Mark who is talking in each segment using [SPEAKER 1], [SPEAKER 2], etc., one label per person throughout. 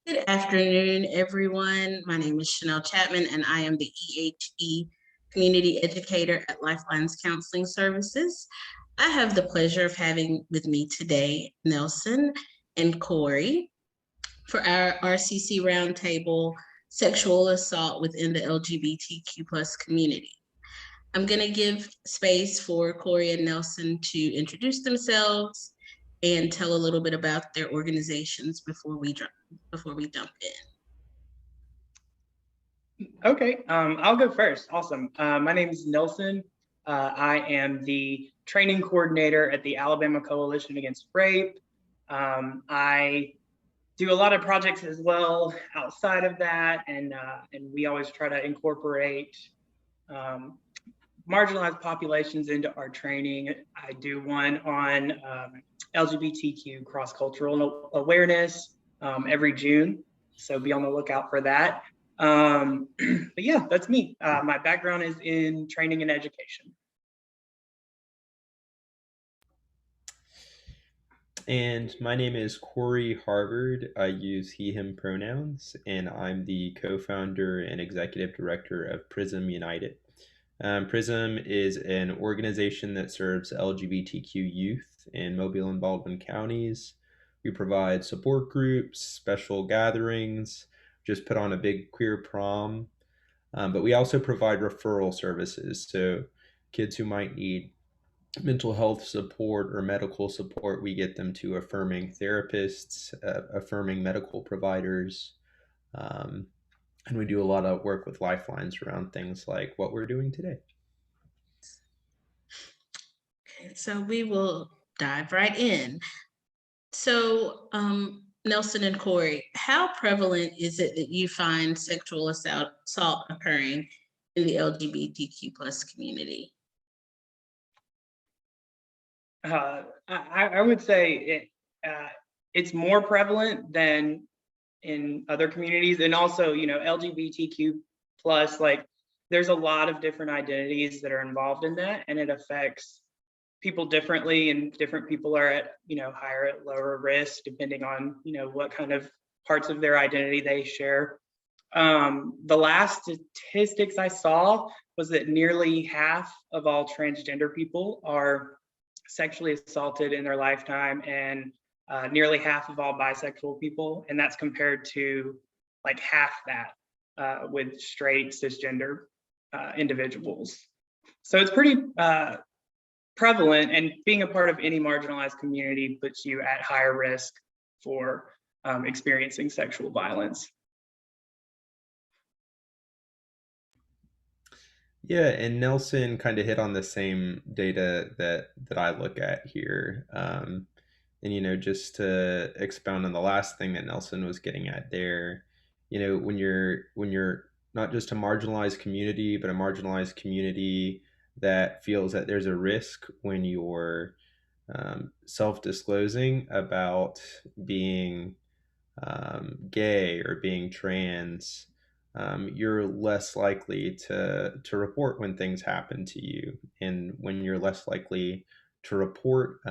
[SPEAKER 1] Good afternoon, everyone. My name is Chanel Chapman, and I am the EHE Community Educator at Lifelines Counseling Services. I have the pleasure of having with me today Nelson and Corey for our RCC Roundtable Sexual Assault within the LGBTQ plus community. I'm going to give space for Corey and Nelson to introduce themselves and tell a little bit about their organizations before we jump in.
[SPEAKER 2] Okay, I'll go first. Awesome. My name is Nelson. I am the training coordinator at the Alabama Coalition Against Rape. I do a lot of projects as well outside of that, and we always try to incorporate marginalized populations into our training. I do one on LGBTQ cross-cultural awareness every June, so be on the lookout for that. But yeah, that's me. My background is in training and education.
[SPEAKER 3] And my name is Corey Harvard. I use he, him pronouns, and I'm the co-founder and executive director of Prism United. Prism is an organization that serves LGBTQ youth in Mobile and Baldwin counties. We provide support groups, special gatherings, just put on a big queer prom. But we also provide referral services. So kids who might need mental health support or medical support, we get them to affirming therapists, affirming medical providers. And we do a lot of work with lifelines around things like what we're doing today.
[SPEAKER 1] Okay, so we will dive right in. So, Nelson and Corey, how prevalent is it that you find sexual assault occurring in the LGBTQ plus community?
[SPEAKER 2] I would say it's more prevalent than in other communities, and also, you know, LGBTQ plus, like, there's a lot of different identities that are involved in that, and it affects people differently, and different people are at, you know, higher at lower risk depending on, you know, what kind of parts of their identity they share. The last statistics I saw was that nearly half of all transgender people are sexually assaulted in their lifetime, and nearly half of all bisexual people, and that's compared to like half that with straight cisgender individuals. So it's pretty prevalent, and being a part of any marginalized community puts you at higher risk for experiencing sexual violence.
[SPEAKER 3] Yeah, and Nelson kind of hit on the same data that I look at here. And just to expound on the last thing that Nelson was getting at there, when you're not just a marginalized community, but a marginalized community that feels that there's a risk when you're self-disclosing about being gay or being trans, you're less likely to report when things happen to you, and when you're less likely to report,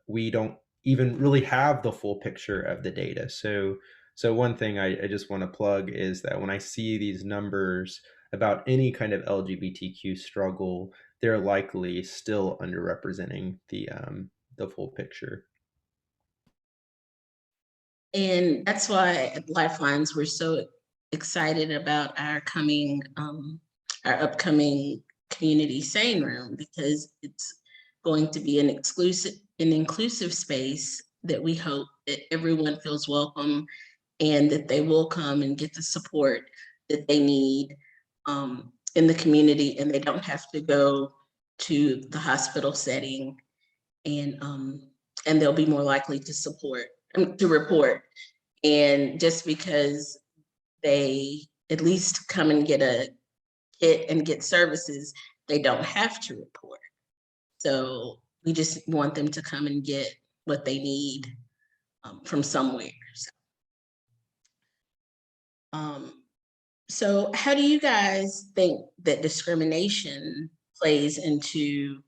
[SPEAKER 3] we don't even really have the full picture of the data. So one thing I just want to plug is that when I see these numbers about any kind of LGBTQ struggle, they're likely still underrepresenting the full picture.
[SPEAKER 1] And that's why at Lifelines, we're so excited about our upcoming community sane room, because it's going to be an inclusive space that we hope that everyone feels welcome, and that they will come and get the support that they need in the community, and they don't have to go to the hospital setting, and they'll be more likely to report. And just because they at least come and get a kit and get services, they don't have to report. So we just want them to come and get what they need from somewhere. So how do you guys think that discrimination plays into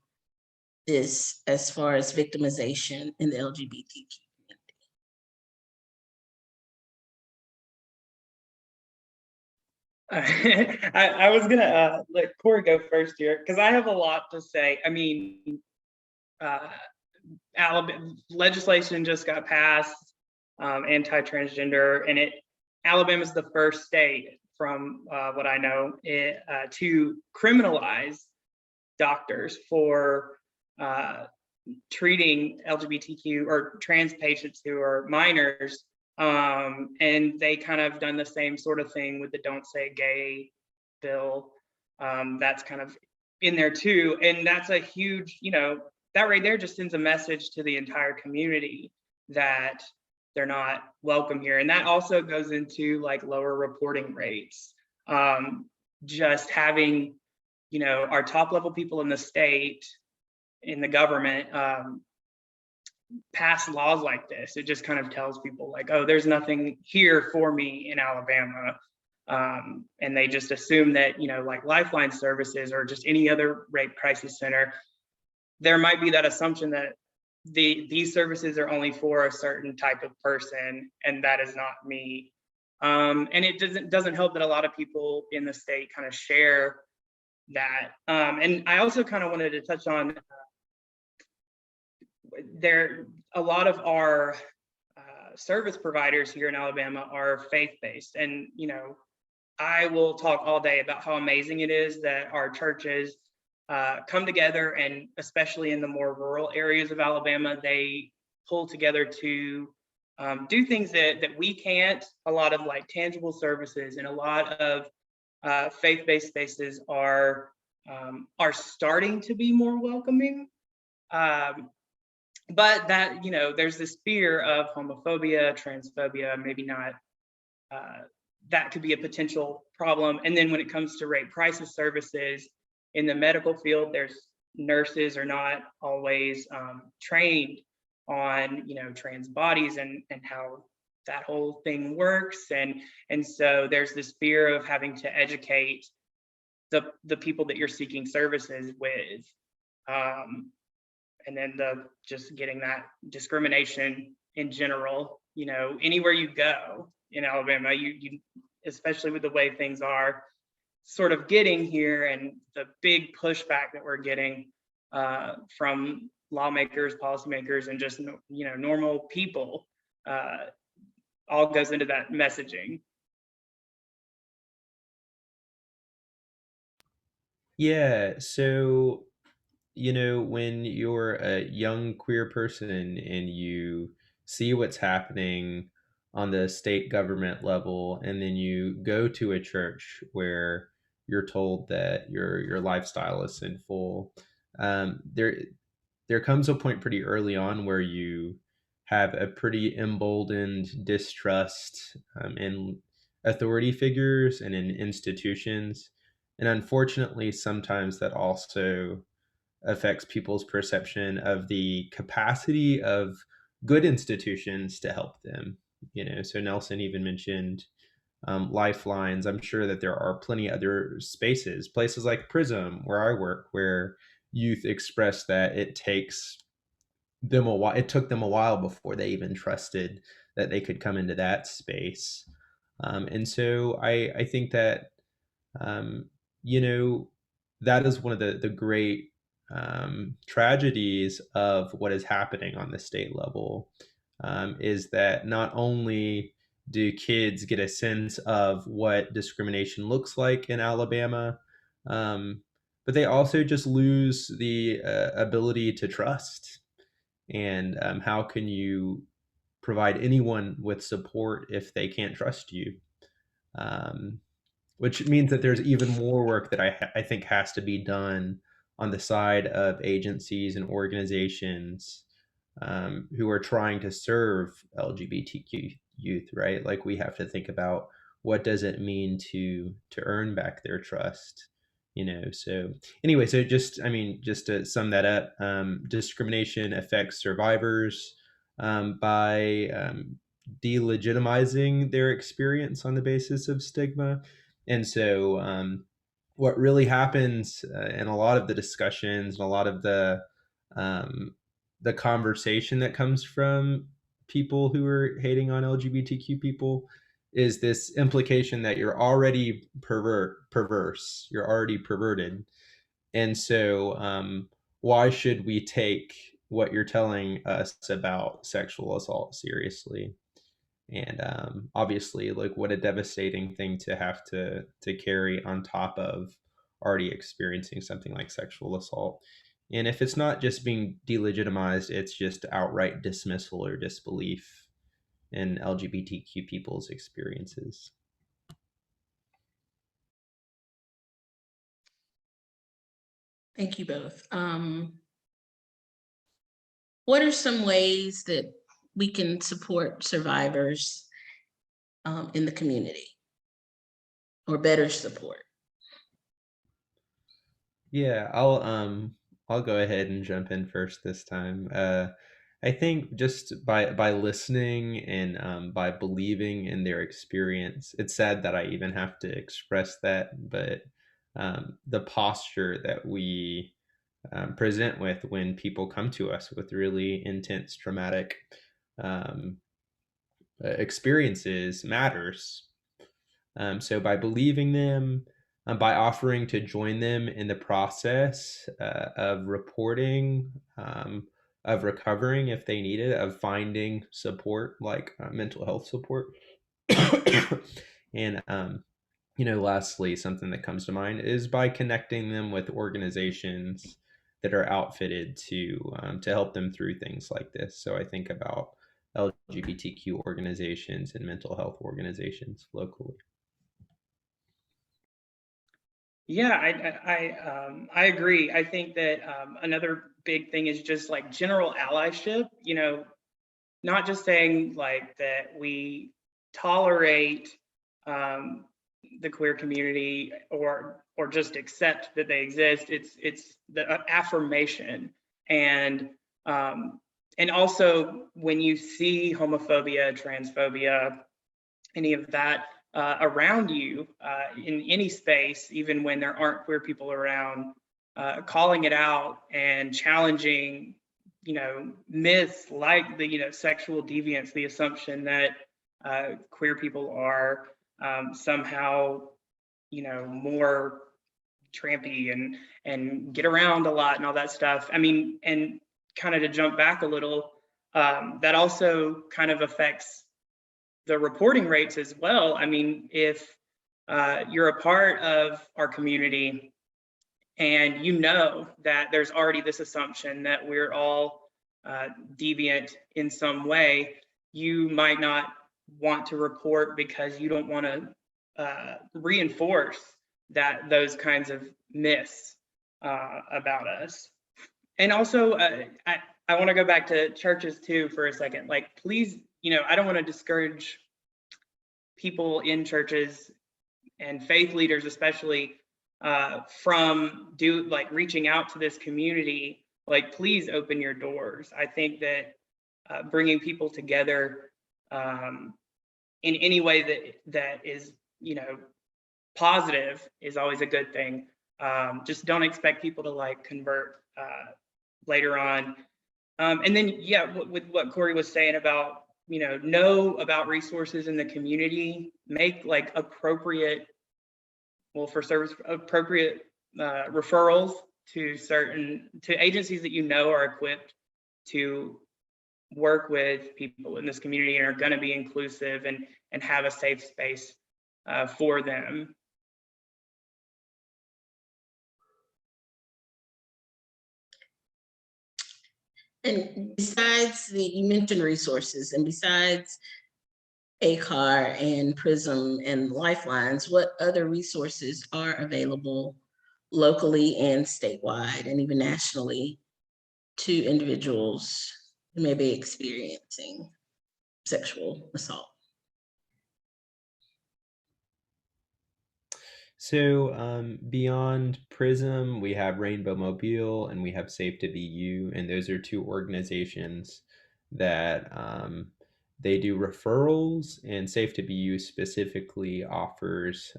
[SPEAKER 1] this as far as victimization in the LGBTQ community?
[SPEAKER 2] I was gonna let Corey go first here because I have a lot to say. I mean, Alabama legislation just got passed, anti-transgender, and Alabama is the first state from what I know to criminalize doctors for treating LGBTQ or trans patients who are minors. And they kind of done the same sort of thing with the Don't Say Gay bill. That's kind of in there too. And that's a huge, that right there just sends a message to the entire community that they're not welcome here. And that also goes into like lower reporting rates. Just having, our top level people in the state, in the government, pass laws like this. It just kind of tells people like, oh, there's nothing here for me in Alabama. And they just assume that, like Lifeline services or just any other rape crisis center, there might be that assumption that these services are only for a certain type of person, and that is not me. And it doesn't help that a lot of people in the state kind of share that. And I also kind of wanted to touch on a lot of our service providers here in Alabama are faith-based, and I will talk all day about how amazing it is that our churches come together, and especially in the more rural areas of Alabama, they pull together to do things that we can't. A lot of like tangible services and a lot of faith-based spaces are starting to be more welcoming. But that, there's this fear of homophobia, transphobia, maybe not, that could be a potential problem. And then when it comes to rape crisis services in the medical field, nurses are not always trained on, trans bodies and how that whole thing works. And so there's this fear of having to educate the people that you're seeking services with. And then just getting that discrimination in general, anywhere you go in Alabama, you especially with the way things are sort of getting here and the big pushback that we're getting from lawmakers, policymakers, and just, normal people, all goes into that messaging.
[SPEAKER 3] Yeah, so when you're a young queer person and you see what's happening on the state government level, and then you go to a church where you're told that your lifestyle is sinful, there comes a point pretty early on where you have a pretty emboldened distrust in authority figures and in institutions. And unfortunately, sometimes that also affects people's perception of the capacity of good institutions to help them. So Nelson even mentioned lifelines. I'm sure that there are plenty other places like Prism, where I work, where youth express that it took them a while before they even trusted that they could come into that space. And so I think that um, you know that is one of the great tragedies of what is happening on the state level, is that not only do kids get a sense of what discrimination looks like in Alabama, um, but they also just lose the ability to trust. And how can you provide anyone with support if they can't trust you? Um, which means that there's even more work that I think has to be done on the side of agencies and organizations who are trying to serve LGBTQ youth, right? Like we have to think about what does it mean to earn back their trust, So anyway, so just to sum that up, discrimination affects survivors by delegitimizing their experience on the basis of stigma. And so, what really happens in a lot of the discussions and a lot of the conversation that comes from people who are hating on LGBTQ people is this implication that you're already perverse, you're already perverted. And so, why should we take what you're telling us about sexual assault seriously? And obviously, like, what a devastating thing to have to carry on top of already experiencing something like sexual assault. And if it's not just being delegitimized, it's just outright dismissal or disbelief in LGBTQ people's experiences.
[SPEAKER 1] Thank you both. What are some ways that we can support survivors in the community, or better support?
[SPEAKER 3] Yeah, I'll go ahead and jump in first this time. I think just by listening and by believing in their experience, it's sad that I even have to express that, but the posture that we present with when people come to us with really intense traumatic um, experiences matters. So by believing them, by offering to join them in the process of reporting, of recovering if they need it, of finding support like mental health support, and lastly, something that comes to mind is by connecting them with organizations that are outfitted to help them through things like this. So I think about LGBTQ organizations and mental health organizations locally.
[SPEAKER 2] Yeah, I agree. I think that another big thing is just like general allyship. Not just saying like that we tolerate um, the queer community or just accept that they exist. It's the affirmation and um, and also when you see homophobia, transphobia, any of that around you in any space, even when there aren't queer people around, calling it out and challenging, myths like the, sexual deviance, the assumption that queer people are somehow, more trampy and get around a lot and all that stuff. I mean, and kind of to jump back a little, that also kind of affects the reporting rates as well. I mean, if you're a part of our community and you know that there's already this assumption that we're all deviant in some way, you might not want to report because you don't want to reinforce those kinds of myths about us. And also, I want to go back to churches too for a second. Like, please, I don't want to discourage people in churches and faith leaders, especially, from reaching out to this community. Like, please open your doors. I think that bringing people together in any way that is, positive is always a good thing. Just don't expect people to like convert later on. And then, yeah, with what Corey was saying about, know about resources in the community, make like appropriate, for service, appropriate referrals to agencies that are equipped to work with people in this community and are going to be inclusive and have a safe space for them.
[SPEAKER 1] And besides you mentioned resources, and besides ACAR and Prism and Lifelines, what other resources are available locally and statewide and even nationally to individuals who may be experiencing sexual assault?
[SPEAKER 3] So beyond Prism, we have Rainbow Mobile and we have Safe to Be You, and those are two organizations that they do referrals, and Safe to Be You specifically offers,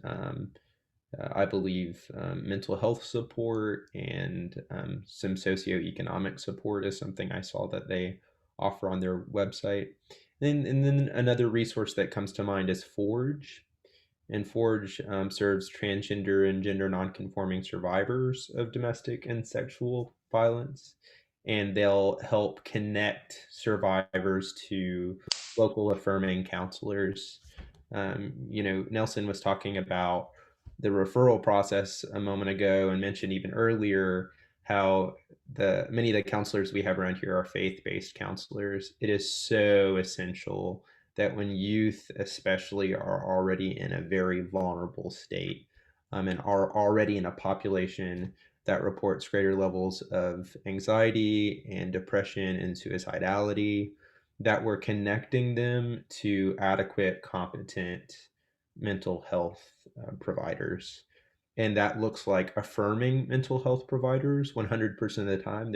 [SPEAKER 3] I believe, mental health support and some socioeconomic support is something I saw that they offer on their website. And then another resource that comes to mind is Forge. And Forge serves transgender and gender nonconforming survivors of domestic and sexual violence. And they'll help connect survivors to local affirming counselors. Nelson was talking about the referral process a moment ago and mentioned even earlier how many of the counselors we have around here are faith-based counselors. It is so essential that when youth especially are already in a very vulnerable state, and are already in a population that reports greater levels of anxiety and depression and suicidality, that we're connecting them to adequate, competent mental health providers. And that looks like affirming mental health providers 100% of the time.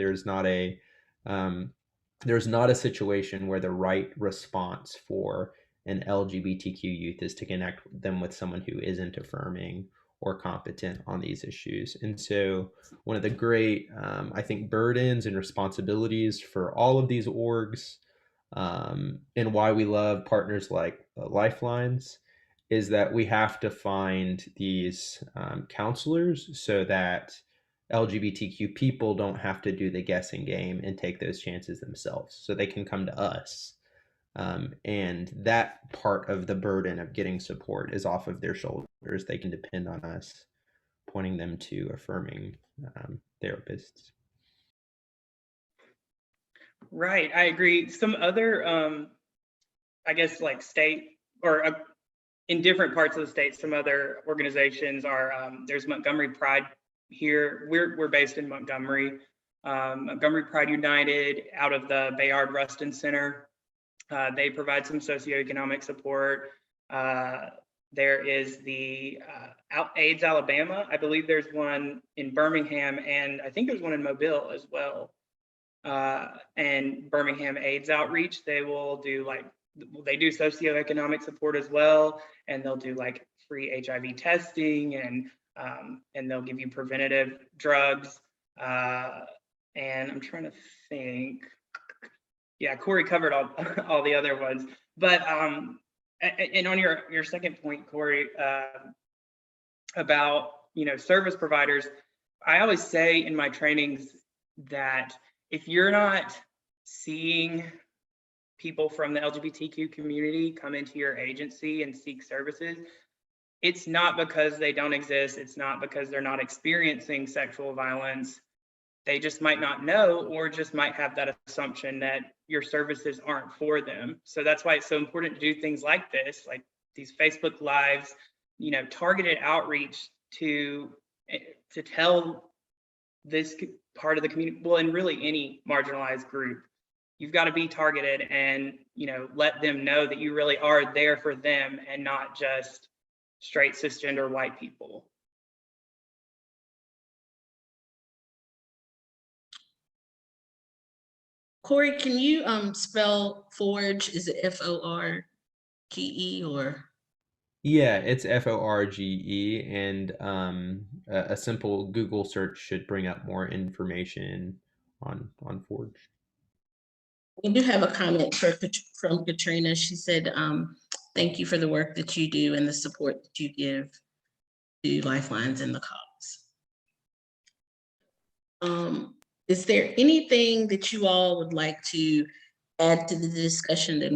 [SPEAKER 3] Um, there's not a situation where the right response for an LGBTQ youth is to connect them with someone who isn't affirming or competent on these issues. And so, one of the great, I think, burdens and responsibilities for all of these orgs, and why we love partners like Lifelines, is that we have to find these counselors so that LGBTQ people don't have to do the guessing game and take those chances themselves. So they can come to us. And that part of the burden of getting support is off of their shoulders. They can depend on us pointing them to affirming therapists.
[SPEAKER 2] Right, I agree. Some other, I guess, like state or in different parts of the state, some other organizations are, there's Montgomery Pride here. We're based in Montgomery. Montgomery Pride United out of the Bayard Rustin Center. They provide some socioeconomic support. There is the AIDS Alabama. I believe there's one in Birmingham, and I think there's one in Mobile as well. And Birmingham AIDS Outreach, they will do they do socioeconomic support as well, and they'll do like free HIV testing, and they'll give you preventative drugs. And I'm trying to think. Yeah, Corey covered all the other ones, but and on your second point, Corey, about service providers, I always say in my trainings that if you're not seeing people from the LGBTQ community come into your agency and seek services, it's not because they don't exist. It's not because they're not experiencing sexual violence. They just might not know, or just might have that assumption that your services aren't for them. So that's why it's so important to do things like this, like these Facebook Lives, targeted outreach to tell this part of the community, well, and really any marginalized group, you've got to be targeted and let them know that you really are there for them and not just straight cisgender white people.
[SPEAKER 1] Corey, can you spell Forge? Is it Forge or?
[SPEAKER 3] Yeah, it's Forge, and a simple Google search should bring up more information on Forge.
[SPEAKER 1] We do have a comment from Katrina. She said, thank you for the work that you do and the support that you give to Lifelines and the cause. Is there anything that you all would like to add to the discussion that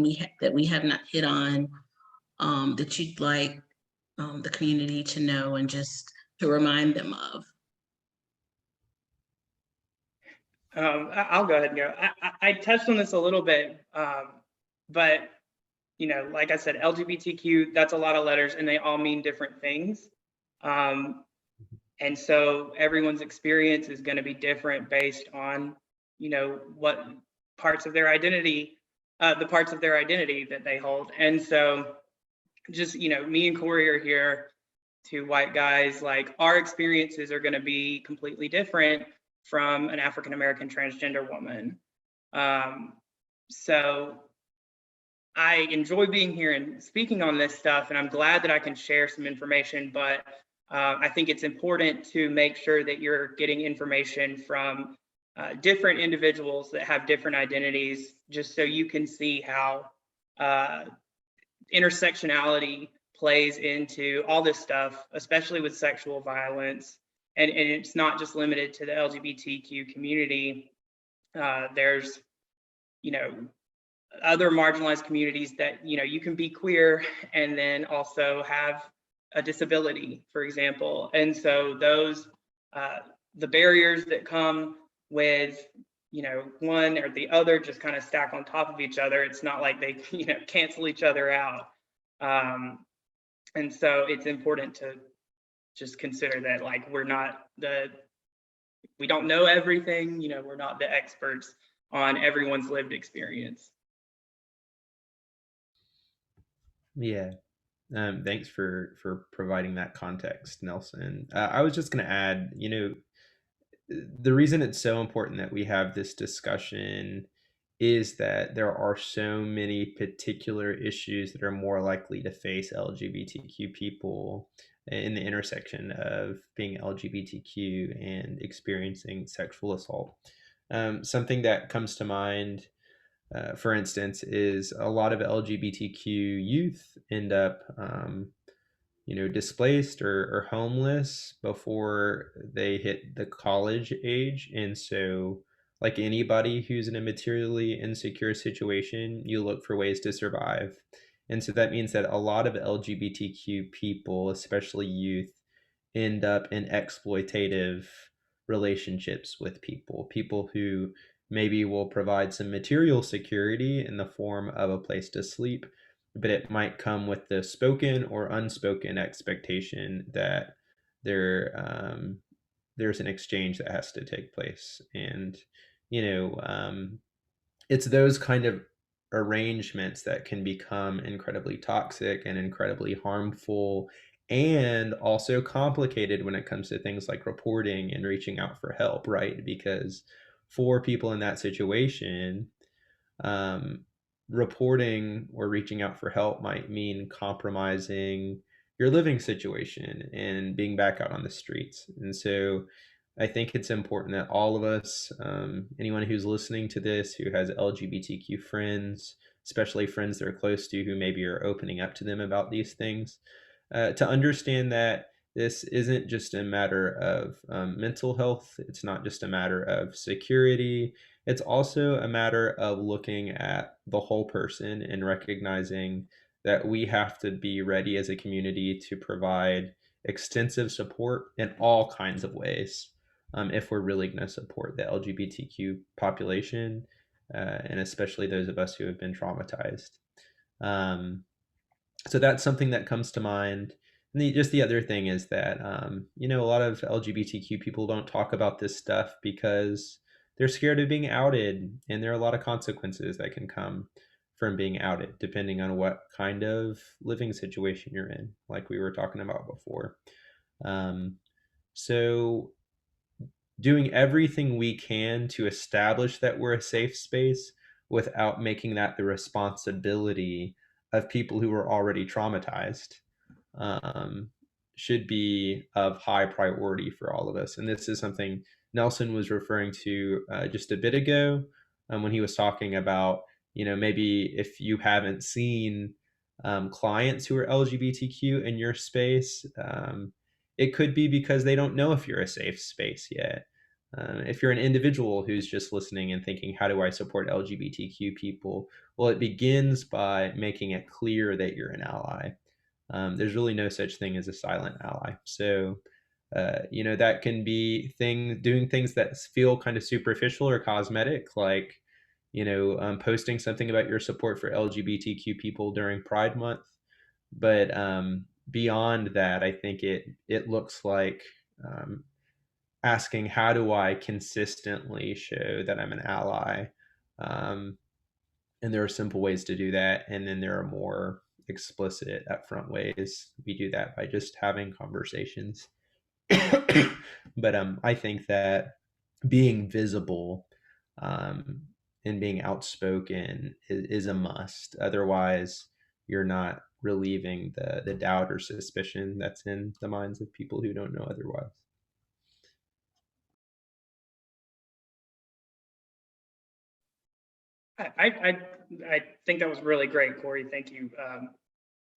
[SPEAKER 1] we have not hit on, that you'd like the community to know and just to remind them of?
[SPEAKER 2] I'll go ahead and go. I touched on this a little bit, but like I said, LGBTQ, that's a lot of letters and they all mean different things. And so everyone's experience is going to be different based on, what parts of their identity, the parts of their identity that they hold. And so just, me and Corey are here, two white guys, like our experiences are going to be completely different from an African-American transgender woman. So I enjoy being here and speaking on this stuff, and I'm glad that I can share some information, but I think it's important to make sure that you're getting information from different individuals that have different identities, just so you can see how intersectionality plays into all this stuff, especially with sexual violence. And it's not just limited to the LGBTQ community. There's, other marginalized communities that, you can be queer and then also have a disability, for example. And so those, the barriers that come with, one or the other just kind of stack on top of each other. It's not like they, cancel each other out. And so it's important to just consider that, like, we don't know everything, we're not the experts on everyone's lived experience.
[SPEAKER 3] Yeah. Thanks for providing that context, Nelson. I was just going to add, the reason it's so important that we have this discussion is that there are so many particular issues that are more likely to face LGBTQ people in the intersection of being LGBTQ and experiencing sexual assault. Something that comes to mind, for instance, is a lot of LGBTQ youth end up displaced or homeless before they hit the college age. And so, like anybody who's in a materially insecure situation, you look for ways to survive. And so that means that a lot of LGBTQ people, especially youth, end up in exploitative relationships with people who maybe will provide some material security in the form of a place to sleep, but it might come with the spoken or unspoken expectation that there's an exchange that has to take place. And it's those kind of arrangements that can become incredibly toxic and incredibly harmful, and also complicated when it comes to things like reporting and reaching out for help, right? Because for people in that situation, um, reporting or reaching out for help might mean compromising your living situation and being back out on the streets. And so I think it's important that all of us, anyone who's listening to this, who has LGBTQ friends, especially friends they're close to who maybe are opening up to them about these things, to understand that this isn't just a matter of mental health. It's not just a matter of security. It's also a matter of looking at the whole person and recognizing that we have to be ready as a community to provide extensive support in all kinds of ways, if we're really going to support the LGBTQ population, and especially those of us who have been traumatized. So that's something that comes to mind. And just the other thing is that, a lot of LGBTQ people don't talk about this stuff because they're scared of being outed, and there are a lot of consequences that can come from being outed, depending on what kind of living situation you're in, like we were talking about before. So doing everything we can to establish that we're a safe space without making that the responsibility of people who are already traumatized, um, should be of high priority for all of us. And this is something Nelson was referring to just a bit ago, when he was talking about, maybe if you haven't seen clients who are LGBTQ in your space, it could be because they don't know if you're a safe space yet. If you're an individual who's just listening and thinking, how do I support LGBTQ people? Well, it begins by making it clear that you're an ally. There's really no such thing as a silent ally. So, that can be doing things that feel kind of superficial or cosmetic, like, posting something about your support for LGBTQ people during Pride Month. But beyond that, I think it looks like asking, how do I consistently show that I'm an ally? And there are simple ways to do that. And then there are more explicit, upfront ways. We do that by just having conversations. But I think that being visible, and being outspoken is a must. Otherwise, you're not relieving the doubt or suspicion that's in the minds of people who don't know otherwise.
[SPEAKER 2] I think that was really great, Corey. Thank you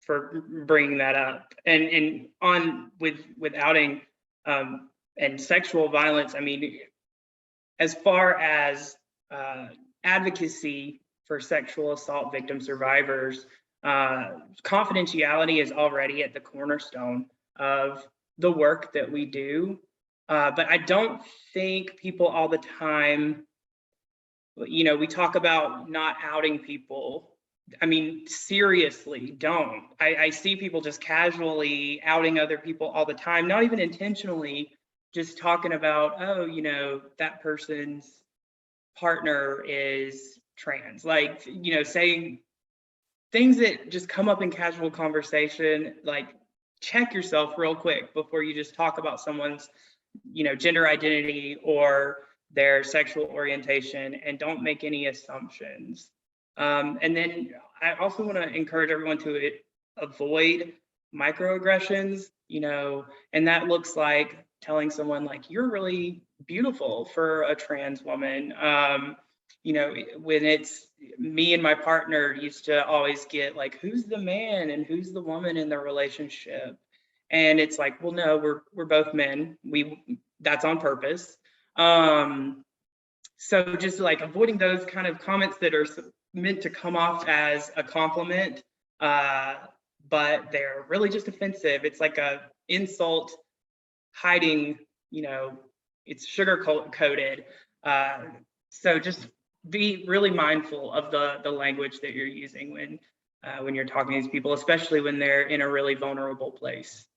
[SPEAKER 2] for bringing that up. And on with outing and sexual violence, I mean, as far as advocacy for sexual assault victim survivors, confidentiality is already at the cornerstone of the work that we do. But I don't think people all the time, you know, we talk about not outing people. I mean, seriously, don't. I see people just casually outing other people all the time, not even intentionally, just talking about, oh, you know, that person's partner is trans. Like, you know, saying things that just come up in casual conversation. Like, check yourself real quick before you just talk about someone's, you know, gender identity or their sexual orientation, and don't make any assumptions. And then I also want to encourage everyone to avoid microaggressions, you know, and that looks like telling someone like, you're really beautiful for a trans woman. You know, when it's me and my partner used to always get like, who's the man and who's the woman in the relationship? And it's like, well, no, we're both men. That's on purpose. So just like avoiding those kind of comments that are meant to come off as a compliment, but they're really just offensive. It's like a insult hiding, you know, it's sugar coated. So just be really mindful of the language that you're using when you're talking to these people, especially when they're in a really vulnerable place.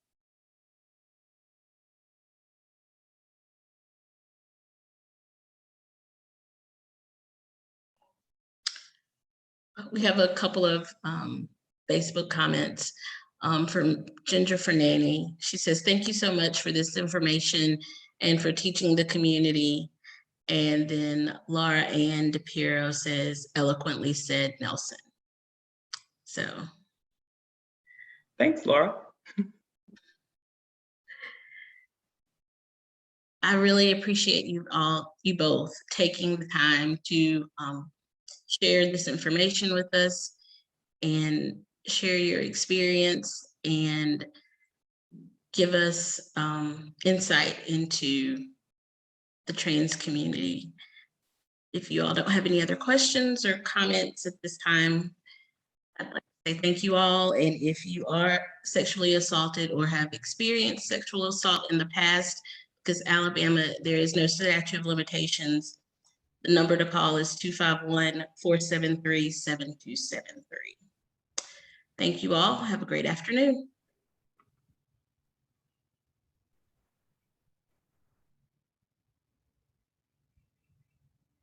[SPEAKER 1] We have a couple of Facebook comments from Ginger Fernani. She says, thank you so much for this information and for teaching the community. And then Laura Ann DePiero says, eloquently said Nelson. So.
[SPEAKER 2] Thanks, Laura.
[SPEAKER 1] I really appreciate you both taking the time to share this information with us and share your experience and give us insight into the trans community. If you all don't have any other questions or comments at this time, I'd like to say thank you all. And if you are sexually assaulted or have experienced sexual assault in the past, because Alabama, there is no statute of limitations, the number to call is 251-473-7273. Thank you all. Have a great afternoon.